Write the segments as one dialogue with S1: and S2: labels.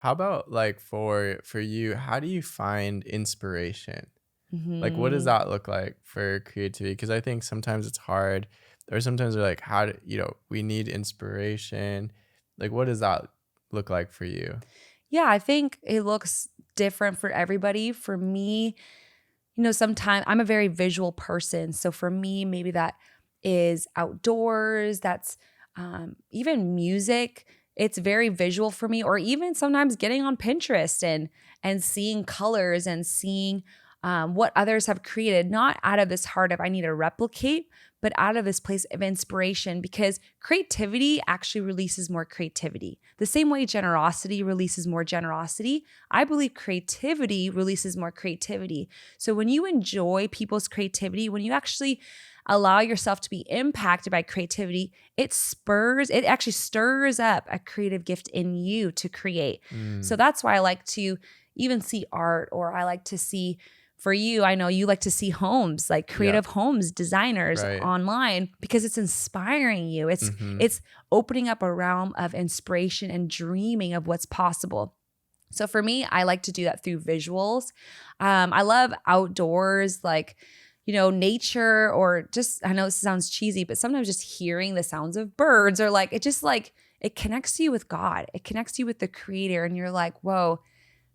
S1: How about like for you, how do you find inspiration? Like, what does
S2: Hmm.
S1: that look like for creativity? Because I think sometimes it's hard, or sometimes we're like, how do we need inspiration? Like, what does that look like for you?
S2: Yeah, I think it looks different for everybody. For me, sometimes I'm a very visual person. So for me, maybe that is outdoors, that's even music. It's very visual for me, or even sometimes getting on Pinterest and seeing colors and seeing what others have created, not out of this heart of I need to replicate, but out of this place of inspiration, because creativity actually releases more creativity. The same way generosity releases more generosity, I believe creativity releases more creativity. So when you enjoy people's creativity, when you actually allow yourself to be impacted by creativity, it actually stirs up a creative gift in you to create. So
S1: Mm,
S2: that's why I like to even see art, or I like to see, for you, I know you like to see homes, like
S1: yeah,
S2: creative homes designers
S1: right.
S2: online, because it's inspiring you. It's
S1: Mm-hmm.
S2: it's opening up a realm of inspiration and dreaming of what's possible. So for me, I like to do that through visuals. I love outdoors, like, nature, or just, I know this sounds cheesy, but sometimes just hearing the sounds of birds, or like, it just like, it connects you with God. It connects you with the creator. And you're like, whoa,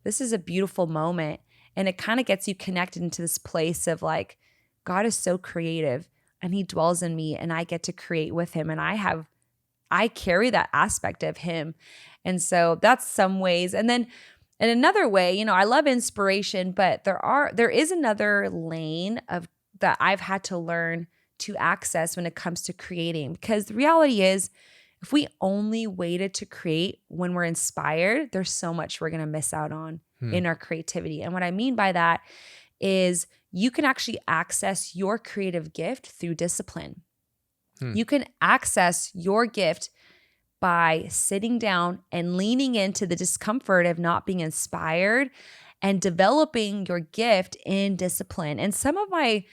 S2: this is a beautiful moment. And it kind of gets you connected into this place of like, God is so creative and he dwells in me and I get to create with him. And I carry that aspect of him. And so that's some ways. And then in another way, I love inspiration, but there is another lane of that I've had to learn to access when it comes to creating. Because the reality is, if we only waited to create when we're inspired, there's so much we're going to miss out on
S1: Hmm.
S2: in our creativity. And what I mean by that is you can actually access your creative gift through discipline.
S1: Hmm.
S2: You can access your gift by sitting down and leaning into the discomfort of not being inspired and developing your gift in discipline. And some of my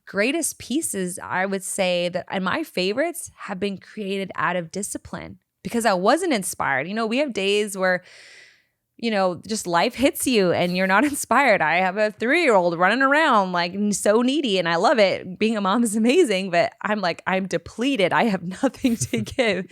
S2: greatest pieces, I would say that, and my favorites have been created out of discipline because I wasn't inspired. We have days where, just life hits you and you're not inspired. I have a 3-year-old running around like so needy and I love it. Being a mom is amazing, but I'm like, I'm depleted. I have nothing to give.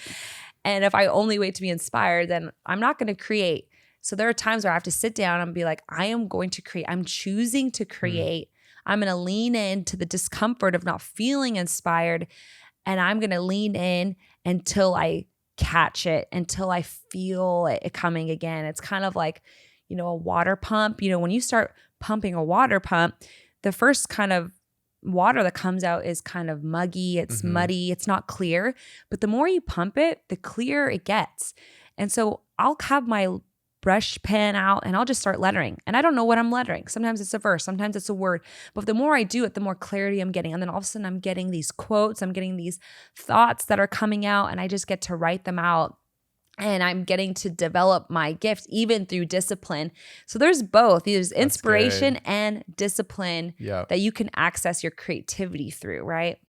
S2: And if I only wait to be inspired, then I'm not going to create. So there are times where I have to sit down and be like, I am going to create. I'm choosing to
S1: Hmm.
S2: create. I'm going to lean into the discomfort of not feeling inspired. And I'm going to lean in until I catch it, until I feel it coming again. It's kind of like, a water pump. When you start pumping a water pump, the first kind of water that comes out is kind of muggy, it's
S1: Mm-hmm.
S2: muddy, it's not clear. But the more you pump it, the clearer it gets. And so I'll have my brush pen out and I'll just start lettering. And I don't know what I'm lettering. Sometimes it's a verse, sometimes it's a word. But the more I do it, the more clarity I'm getting. And then all of a sudden I'm getting these quotes, I'm getting these thoughts that are coming out, and I just get to write them out. And I'm getting to develop my gift even through discipline. So there's both. There's
S1: That's
S2: inspiration
S1: good.
S2: and discipline
S1: Yeah.
S2: that you can access your creativity through, right?